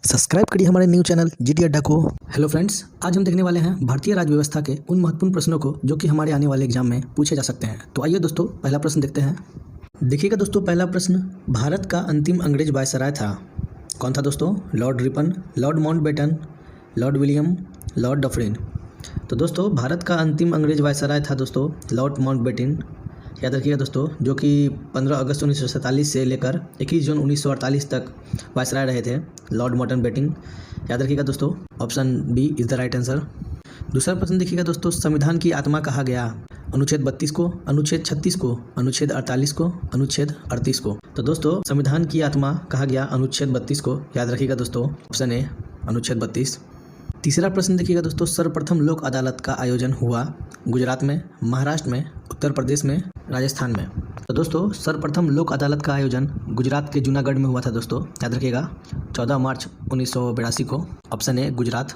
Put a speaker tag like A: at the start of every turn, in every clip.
A: Subscribe करिए हमारे news channel GT अड्डा को। हेलो फ्रेंड्स, आज हम देखने वाले हैं भारतीय राज्य व्यवस्था के उन महत्वपूर्ण प्रश्नों को जो कि हमारे आने वाले एग्जाम में पूछे जा सकते हैं। तो आइए दोस्तों, पहला प्रश्न देखते हैं। देखिएगा दोस्तों, पहला प्रश्न, भारत का अंतिम अंग्रेज वायसराय था। कौन था दोस्तों? Lord Ripon, Lord Mountbatten, Lord William, Lord Dufferin. तो दोस्तों, भारत का अंतिम अंग्रेज वायसराय था दोस्तों लॉर्ड माउंटबेटन। याद रखिएगा दोस्तों, जो कि 15 अगस्त 1947 से लेकर 21 जून 1948 तक वायसराय रहे थे, लॉर्ड माउंटबेटन। याद रखिएगा दोस्तों, option B is the right answer. दूसरा प्रश्न देखिएगा दोस्तों, संविधान की आत्मा कहा गया। अनुच्छेद 32 को, अनुच्छेद 36 को, अनुच्छेद 48 को, अनुच्छेद 38 को। तो दोस्तों, संविधान की आत्मा कहा गया अनुच्छेद 32 को। याद रखिएगा दोस्तों, ऑप्शन ए अनुच्छेद 32। तीसरा प्रश्न देखिएगा दोस्तों, सर्वप्रथम लोक अदालत का आयोजन हुआ गुजरात में, महाराष्ट्र में, उत्तर प्रदेश में, राजस्थान में। तो दोस्तों, सर्वप्रथम लोक अदालत का आयोजन गुजरात के जूनागढ़ में हुआ था दोस्तों। याद रखिएगा, 14 मार्च 1982 को। Option A Gujarat.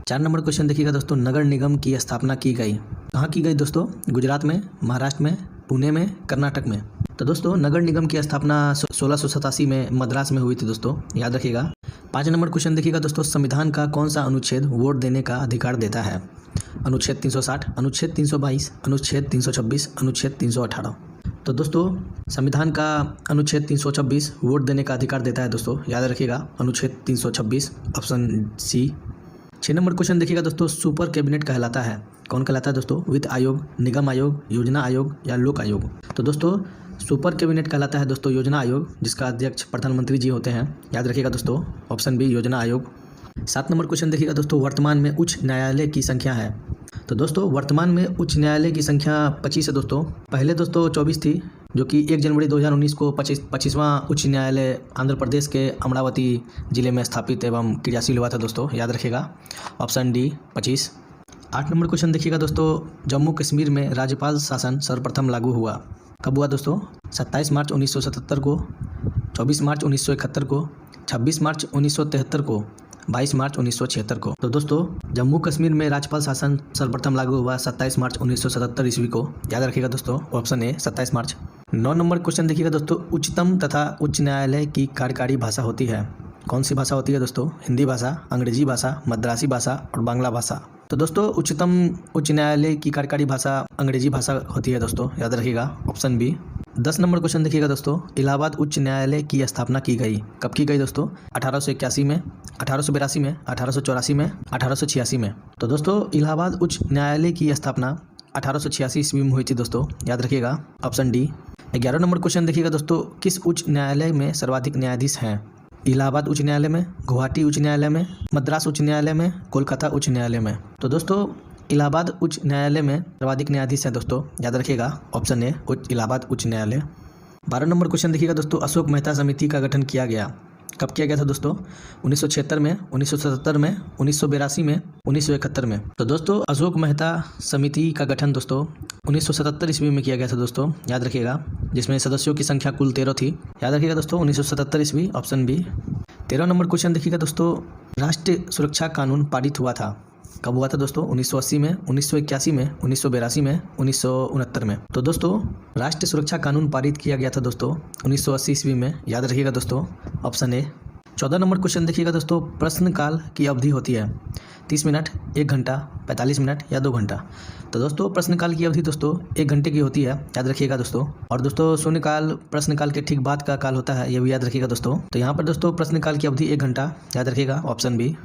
A: 4 number question देखिएगा दोस्तों, नगर निगम की स्थापना की गई। कहाँ की गई दोस्तों? गुजरात में, महाराष्ट्र में, पुणे में, कर्नाटक में। तो दोस्तों, नगर निगम की स्थापना 1687 में मद्रास में हुई थी दोस्तों। याद रखिएगा। 5 नंबर क्वेश्चन देखिएगा दोस्तों, संविधान का कौन सा अनुच्छेद वोट देने का अधिकार देता है? अनुच्छेद 360, अनुच्छेद 322, अनुच्छेद 326, अनुच्छेद 318। तो दोस्तों, संविधान का अनुच्छेद 326 वोट देने का अधिकार देता है दोस्तों। याद रखिएगा, अनुच्छेद 326, ऑप्शन सी। 6 नंबर क्वेश्चन देखिएगा दोस्तों, सुपर कैबिनेट कहलाता है। कौन कहलाता है दोस्तों? वित्त आयोग, निगम आयोग, योजना आयोग या लोक आयोग। तो दोस्तों, सुपर कैबिनेट कहलाता है दोस्तों योजना आयोग, जिसका अध्यक्ष प्रधानमंत्री जी होते हैं। याद रखिएगा दोस्तों, ऑप्शन बी योजना आयोग। 7 नंबर क्वेश्चन देखिएगा दोस्तों, वर्तमान में उच्च न्यायालय की संख्या है। तो दोस्तों, वर्तमान में उच्च न्यायालय की संख्या 25 है दोस्तों। पहले दोस्तों 24 थी, जो कि 1 जनवरी 2019 को 25वां उच्च न्यायालय आंध्र प्रदेश के अमरावती जिले में स्थापित एवं क्रियाशील हुआ था दोस्तों। याद रखिएगा, ऑप्शन डी 25। 8 नंबर क्वेश्चन देखिएगा दोस्तों, जम्मू कश्मीर में राज्यपाल शासन सर्वप्रथम लागू हुआ। कब हुआ दोस्तों? 27 मार्च 1977 को, 24 मार्च 1971 को, 26 मार्च 1973 को, 22 मार्च 1976 को। तो दोस्तों, जम्मू कश्मीर में राज्यपाल शासन सर्वप्रथम लागू हुआ 27 मार्च 1977 ईस्वी को। याद रखिएगा दोस्तों, option A 27 March. 9 number question देखिएगा दोस्तों, उच्चतम तथा उच्च न्यायालय की कार्यकारी भाषा होती है। कौन सी भाषा होती है दोस्तों? हिंदी भाषा, अंग्रेजी भाषा, मद्रासी भाषा और बांग्ला भाषा। तो दोस्तों, उच्चतम उच्च न्यायालय की कार्यकारी भाषा अंग्रेजी भाषा होती है दोस्तों। याद रखिएगा, ऑप्शन बी। 10 नंबर क्वेश्चन देखिएगा दोस्तों, इलाहाबाद उच्च न्यायालय की स्थापना की गई। कब की गई दोस्तों? 1881 में, 1882 में, 1884 में, 1886 में। तो दोस्तों, इलाहाबाद उच्च न्यायालय की स्थापना 1886 ईस्वी में हुई थी दोस्तों। याद रखिएगा, ऑप्शन डी। 11 नंबर क्वेश्चन देखिएगा दोस्तों, किस उच्च न्यायालय में सर्वाधिक न्यायाधीश हैं? इलाहाबाद उच्च न्यायालय में, गुवाहाटी उच्च न्यायालय में, मद्रास उच्च न्यायालय में, कोलकाता उच्च न्यायालय में। तो दोस्तों, इलाहाबाद उच्च न्यायालय में सर्वाधिक न्यायाधीश हैं दोस्तों। याद रखिएगा, ऑप्शन ए इलाहाबाद उच्च न्यायालय। 12 नंबर क्वेश्चन देखिएगा दोस्तों, अशोक मेहता समिति का गठन किया गया। कब किया गया था दोस्तों? 1976 में, 1977 में, 1982 में, 1971 में। तो दोस्तों, अशोक मेहता समिति का गठन दोस्तों 1977 ईस्वी में किया गया था दोस्तों। याद रखिएगा, जिसमें सदस्यों की संख्या कुल 13 थी। याद रखिएगा दोस्तों, 1977 ईस्वी, ऑप्शन बी। 13 नंबर क्वेश्चन देखिएगा दोस्तों, राष्ट्रीय सुरक्षा कानून पारित हुआ था। कब हुआ था दोस्तों? 1980 में, 1981 में, 1982 में, 1969 में। तो दोस्तों, राष्ट्रीय सुरक्षा कानून पारित किया गया था दोस्तों 1980 ईस्वी में। याद रखिएगा दोस्तों, ऑप्शन ए। 14 नंबर क्वेश्चन देखिएगा दोस्तों, प्रश्नकाल की अवधि होती है 30 मिनट, 1 घंटा, 45 मिनट या 2 घंटा। तो दोस्तों, प्रश्नकाल की अवधि दोस्तों 1 घंटे की होती है। याद रखिएगा दोस्तों। और दोस्तों, शून्यकाल प्रश्नकाल के ठीक बाद का काल होता है, यह भी याद रखिएगा दोस्तों। तो यहाँ पर दोस्तों प्रश्नकाल की अवधि 1 घंटा। याद रखिएगा, ऑप्शन बी।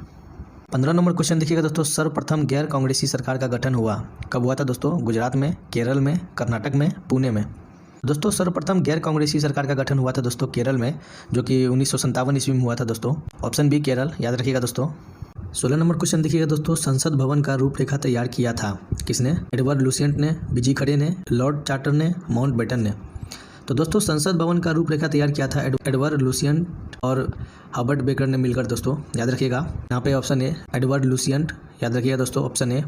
A: 15 नंबर क्वेश्चन देखिएगा दोस्तों, सर्वप्रथम गैर कांग्रेसी सरकार का गठन हुआ। कब हुआ था दोस्तों? गुजरात में, केरल में, कर्नाटक में, पुणे में। दोस्तों, सर्वप्रथम गैर कांग्रेसी सरकार का गठन हुआ था दोस्तों केरल में, जो कि 1957 ईस्वी में हुआ था दोस्तों। Option B Kerala. याद रखिएगा दोस्तों। 16 नंबर क्वेश्चन देखिएगा दोस्तों, संसद भवन का रूपरेखा तैयार किया था किसने? एडवर्ड लुसियंट ने, बीजी खड़े ने, लॉर्ड चार्टर ने, माउंटबेटन ने। तो दोस्तों, संसद भवन का रूपरेखा तैयार किया था एडवर्ड लुसियंट और हॉवर्ड बेकर ने मिलकर दोस्तों। याद रखिएगा, यहाँ पे ऑप्शन ए एडवर्ड लुसियंट। याद रखिएगा दोस्तों, ऑप्शन ए।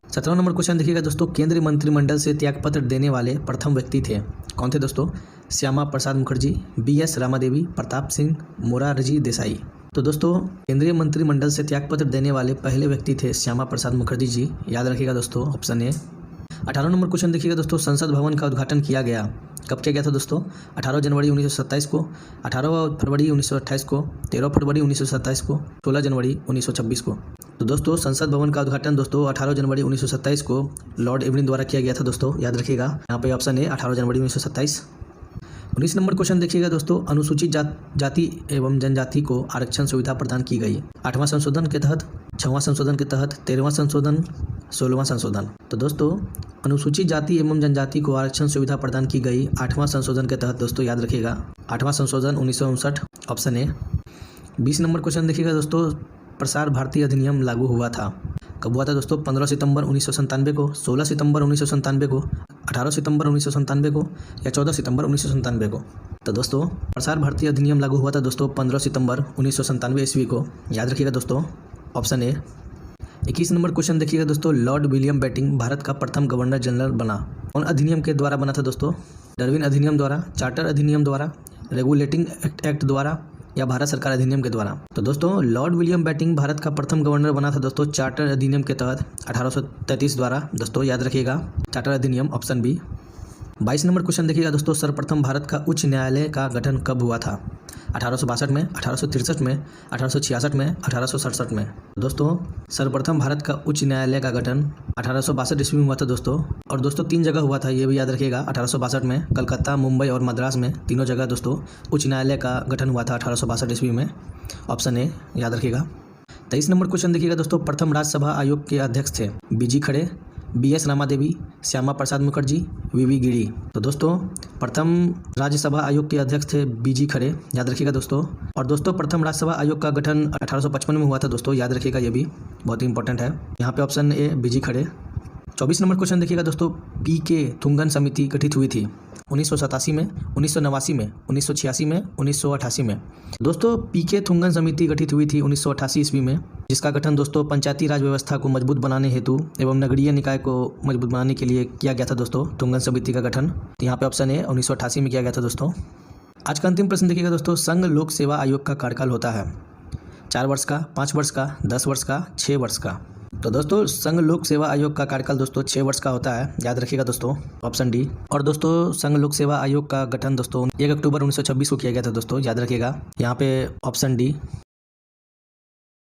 A: 17 नंबर क्वेश्चन देखिएगा दोस्तों, केंद्रीय मंत्रिमंडल से त्यागपत्र देने वाले प्रथम व्यक्ति थे। कौन थे दोस्तों? श्यामा प्रसाद मुखर्जी, BS रामादेवी, प्रताप सिंह, मोरारजी देसाई। तो दोस्तों, केंद्रीय मंत्रिमंडल से त्यागपत्र देने वाले पहले व्यक्ति थे श्यामा प्रसाद मुखर्जी जी। याद रखिएगा दोस्तों, ऑप्शन ए। 18 नंबर क्वेश्चन देखिएगा दोस्तों, संसद भवन का उद्घाटन किया गया, कब किया गया था दोस्तों? 18 जनवरी 1927 को, 18 फरवरी 1928 को, 13 फरवरी 1927 को, 16 जनवरी 1926 को। तो दोस्तों संसद भवन का उद्घाटन दोस्तों 18 जनवरी 1927 को लॉर्ड इरविन द्वारा किया गया था दोस्तों, याद रखिएगा। यहाँ पे ऑप्शन है 18 जनवरी 1927। 19 नंबर क्वेश्चन देखिएगा दोस्तों, अनुसूचित जाति एवं जनजाति को आरक्षण सुविधा प्रदान की गई 8वां संशोधन के तहत, 6वां संशोधन के तहत, 13वां संशोधन, 16वां संशोधन। तो दोस्तों अनुसूचित जाति एवं जनजाति को आरक्षण सुविधा प्रदान की गई 8वां संशोधन के तहत दोस्तों, याद रखिएगा 8वां संशोधन 1959, ऑप्शन ए। 20 नंबर क्वेश्चन देखिएगा दोस्तों, प्रसार भारती अधिनियम लागू हुआ था, कब हुआ था दोस्तों? 15 सितंबर 1997 को, 16 सितंबर 1997 को, 18 सितंबर 1997 को या 14 सितंबर 1997 को। तो दोस्तों प्रसार भारती अधिनियम लागू हुआ था दोस्तों 15 सितंबर 1997 ईस्वी को, याद रखिएगा दोस्तों, ऑप्शन ए। 21 नंबर क्वेश्चन देखिएगा दोस्तों, लॉर्ड विलियम बेंटिंक भारत का प्रथम गवर्नर जनरल बना, कौन अधिनियम के द्वारा बना था दोस्तों? डार्विन अधिनियम द्वारा, चार्टर अधिनियम द्वारा, रेगुलेटिंग एक्ट द्वारा या भारत सरकार अधिनियम के द्वारा? तो दोस्तों लॉर्ड विलियम बेंटिंक भारत का प्रथम गवर्नर बना था दोस्तों चार्टर अधिनियम के तहत 1833 द्वारा दोस्तों, याद रखिएगा चार्टर अधिनियम, ऑप्शन बी। 22 नंबर क्वेश्चन देखिएगा दोस्तों, सर्वप्रथम भारत का उच्च न्यायालय का गठन कब हुआ था? 1862 में, 1863 में, 1866 में, 1867 में। दोस्तों सर्वप्रथम भारत का उच्च न्यायालय का गठन 1862 ईस्वी में हुआ था दोस्तों, और दोस्तों 3 जगह हुआ था, ये भी याद रखिएगा। 1862 में कलकत्ता, मुंबई और मद्रास में, तीनों जगह दोस्तों उच्च न्यायालय का गठन हुआ था 1862 ईस्वी में, ऑप्शन ए, याद रखिएगा। 23 नंबर क्वेश्चन देखिएगा दोस्तों, प्रथम राज्यसभा आयोग के अध्यक्ष थे बीजी खड़े, BS रामादेवी, श्यामा प्रसाद मुखर्जी, VV गिरी। तो दोस्तों प्रथम राज्यसभा आयोग के अध्यक्ष थे BG खड़े, याद रखिएगा दोस्तों। और दोस्तों प्रथम राज्यसभा आयोग का गठन 1855 में हुआ था दोस्तों, याद रखिएगा, ये भी बहुत ही इंपॉर्टेंट है। यहाँ पे ऑप्शन ए BG खड़े। 24 नंबर क्वेश्चन देखिएगा दोस्तों, PK थुंगन समिति गठित हुई थी 1987 में, 1989 में, 1986 में, 1988 में। दोस्तों PK थुंगन समिति गठित हुई थी 1988 ईस्वी में, जिसका गठन दोस्तों पंचायती राज व्यवस्था को मजबूत बनाने हेतु एवं नगरीय निकाय को मजबूत बनाने के लिए किया गया था दोस्तों, थुंगन समिति का गठन। यहाँ पे ऑप्शन है 1988 में किया गया था दोस्तों। आज का अंतिम प्रश्न देखिएगा दोस्तों, संघ लोक सेवा आयोग का कार्यकाल होता है 4 वर्ष का, 5 वर्ष का, 10 वर्ष का, 6 वर्ष का? तो दोस्तों संघ लोक सेवा आयोग का कार्यकाल दोस्तों 6 वर्ष का होता है, याद रखिएगा दोस्तों, ऑप्शन डी। और दोस्तों संघ लोक सेवा आयोग का गठन दोस्तों 1 अक्टूबर 1926 को किया गया था दोस्तों, याद रखिएगा, यहाँ पे ऑप्शन डी।